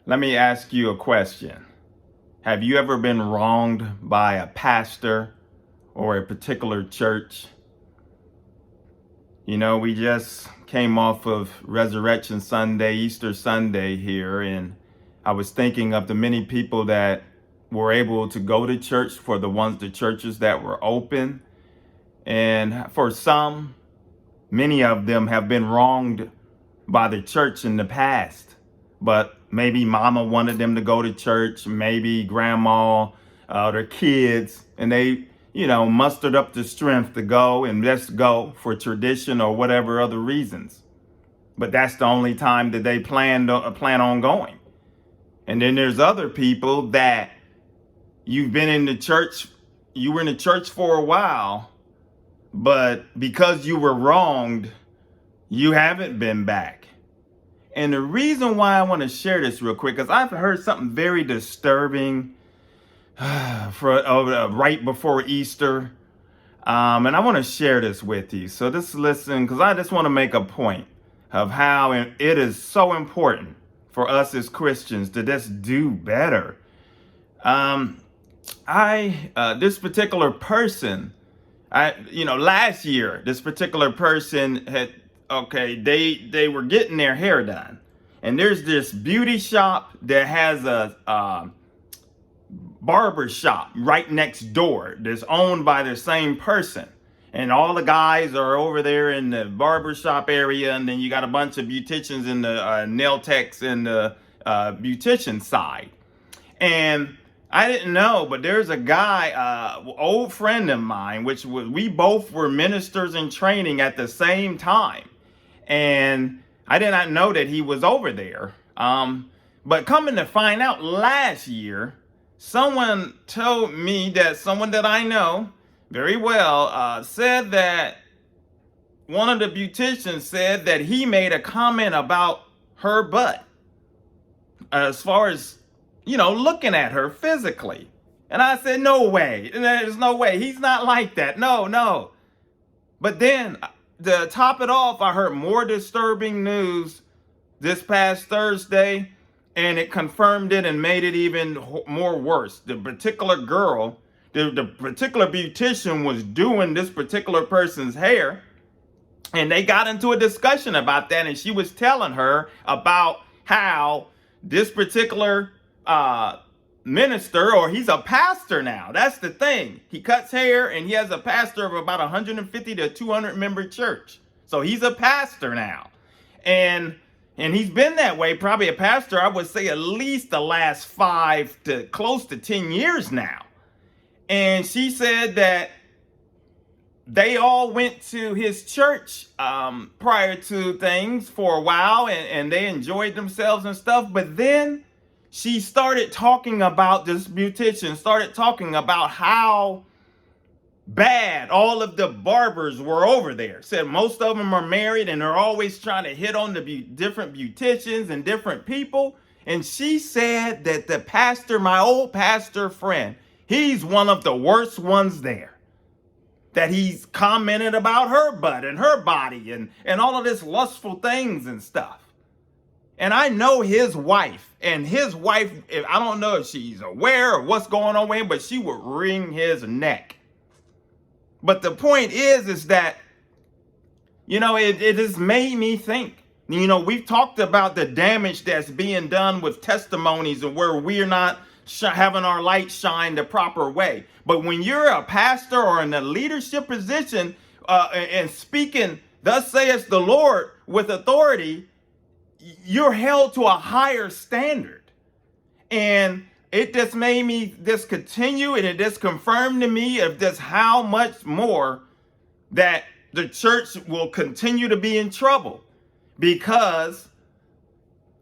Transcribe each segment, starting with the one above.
Let me ask you a question. Have you ever been wronged by a pastor or a particular church? You know, we just came off of Resurrection Sunday, Easter Sunday here, and I was thinking of the many people that were able to go to church, for the churches that were open. And for some, many of them have been wronged by the church in the past. But maybe mama wanted them to go to church, maybe grandma, their kids, and they, mustered up the strength to go and let's go for tradition or whatever other reasons. But that's the only time that they plan on going. And then there's other people that you've been in the church, you were in the church for a while, but because you were wronged, you haven't been back. And the reason why I want to share this real quick is I've heard something very disturbing right before Easter. And I want to share this with you. So just listen, because I just want to make a point of how it is so important for us as Christians to just do better. This particular person, last year, this particular person had, they were getting their hair done. And there's this beauty shop that has a barber shop right next door that's owned by the same person. And all the guys are over there in the barber shop area. And then you got a bunch of beauticians in the nail techs in the beautician side. And I didn't know, but there's a guy, old friend of mine, we both were ministers in training at the same time. And I did not know that he was over there. But coming to find out last year, someone told me that someone that I know very well said that one of the beauticians said that he made a comment about her butt as far as, looking at her physically. And I said, no way. There's no way. He's not like that. No. But then to top it off, I heard more disturbing news this past Thursday, and it confirmed it and made it even more worse. The particular girl, the particular beautician was doing this particular person's hair, and they got into a discussion about that, and she was telling her about how this particular minister, or he's a pastor now. That's the thing. He cuts hair and he has a pastor of about 150 to 200 member church. So he's a pastor now. And he's been that way, probably a pastor, I would say at least the last 5 to close to 10 years now. And she said that they all went to his church prior to things for a while, and they enjoyed themselves and stuff. But then she started talking about, this beautician started talking about how bad all of the barbers were over there. Said most of them are married and they're always trying to hit on the different beauticians and different people. And she said that the pastor, my old pastor friend, he's one of the worst ones there. That he's commented about her butt and her body and all of this lustful things and stuff. And I know his wife, and his wife, I don't know if she's aware of what's going on with him, but she would wring his neck. But the point is that, it has made me think. We've talked about the damage that's being done with testimonies and where we're not having our light shine the proper way. But when you're a pastor or in a leadership position and speaking, thus saith the Lord, with authority, you're held to a higher standard. And it just made me just continue, and it just confirmed to me of just how much more that the church will continue to be in trouble, because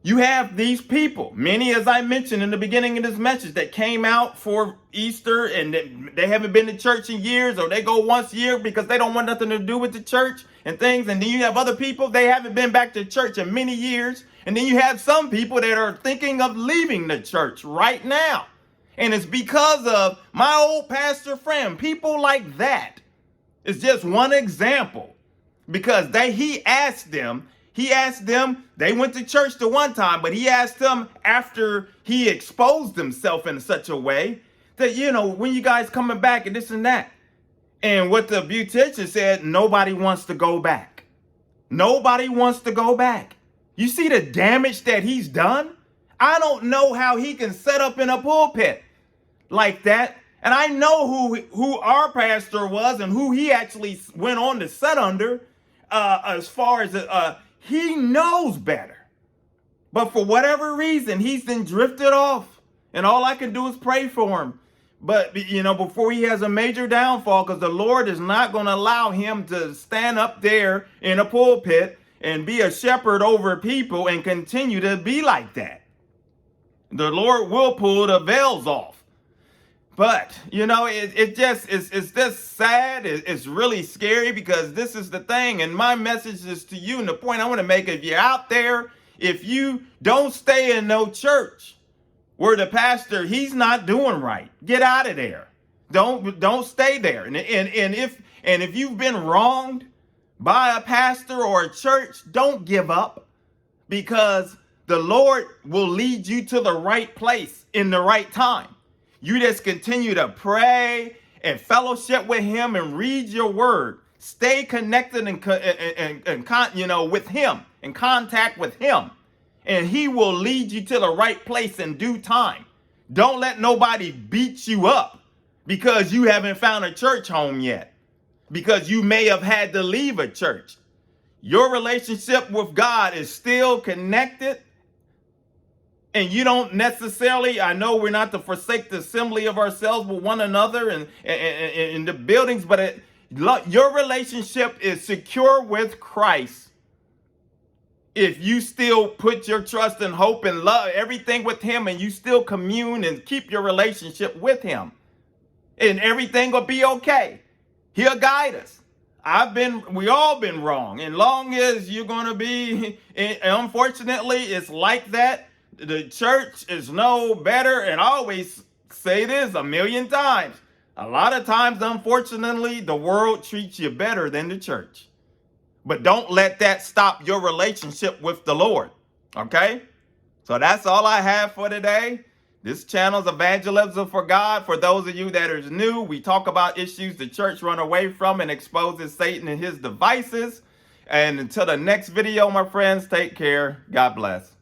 you have these people, many, as I mentioned in the beginning of this message, that came out for Easter and they haven't been to church in years, or they go once a year because they don't want nothing to do with the church and things. And then you have other people, they haven't been back to church in many years. And then you have some people that are thinking of leaving the church right now. And it's because of my old pastor friend. People like that is just one example, because he asked them, He asked them, they went to church the one time, but he asked them after he exposed himself in such a way that, when you guys coming back and this and that. And what the beautician said, nobody wants to go back. Nobody wants to go back. You see the damage that he's done? I don't know how he can set up in a pulpit like that. And I know who our pastor was and who he actually went on to set under, as far as he knows better. But for whatever reason, he's been drifted off. And all I can do is pray for him. But, before he has a major downfall, because the Lord is not going to allow him to stand up there in a pulpit and be a shepherd over people and continue to be like that. The Lord will pull the veils off. But, it's just sad. It's really scary, because this is the thing. And my message is to you. And the point I want to make, if you're out there, if you don't stay in no church where the pastor, he's not doing right, get out of there. Don't stay there. And if you've been wronged by a pastor or a church, don't give up, because the Lord will lead you to the right place in the right time. You just continue to pray and fellowship with him and read your word. Stay connected and with him, in contact with him. And he will lead you to the right place in due time. Don't let nobody beat you up because you haven't found a church home yet, because you may have had to leave a church. Your relationship with God is still connected. And you don't necessarily, I know we're not to forsake the assembly of ourselves with one another and in the buildings, but your relationship is secure with Christ if you still put your trust and hope and love, everything with him, and you still commune and keep your relationship with him. And everything will be okay. He'll guide us. We all been wrong. And long as you're going to be, unfortunately, it's like that. The church is no better. And I always say this a million times. A lot of times, unfortunately, the world treats you better than the church. But don't let that stop your relationship with the Lord. Okay? So that's all I have for today. This channel's Evangelism for God. For those of you that are new, we talk about issues the church run away from and exposes Satan and his devices. And until the next video, my friends, take care. God bless.